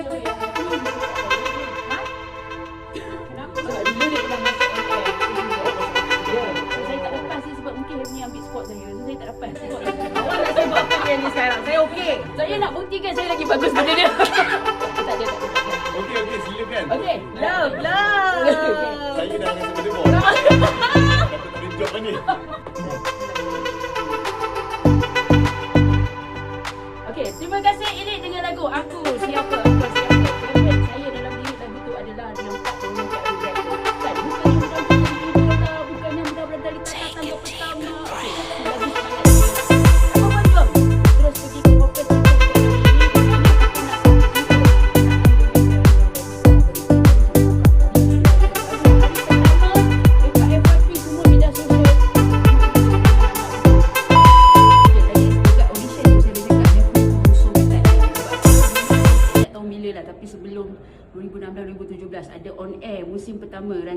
Kenapa? Sebab dulu dia pernah masuk on air. Saya tak lepas ni sebab mungkin dia punya ambil spot saya. So saya tak lepas. Awak nak saya buat apa yang ni sekarang? Saya okey. Saya nak buktikan saya lagi bagus pada dia. Tak ada. Okey, silakan. Okey. Love. Saya dah rasa berdebok. Takut tak ada job kan ni. Okey, terima kasih ini dengan lagu Aku Siapa. Campaign saya dalam lirik lagu tu adalah nampak tolong kat director. Kan bukannya mudah-mudah bukannya mudah-mudah dari tatatan buat pertama. Okey, lagu semangat. Apa jom? Terus pergi ke fokus kita sekali ini. Tapi sebelum 2016-2017 ada on air musim pertama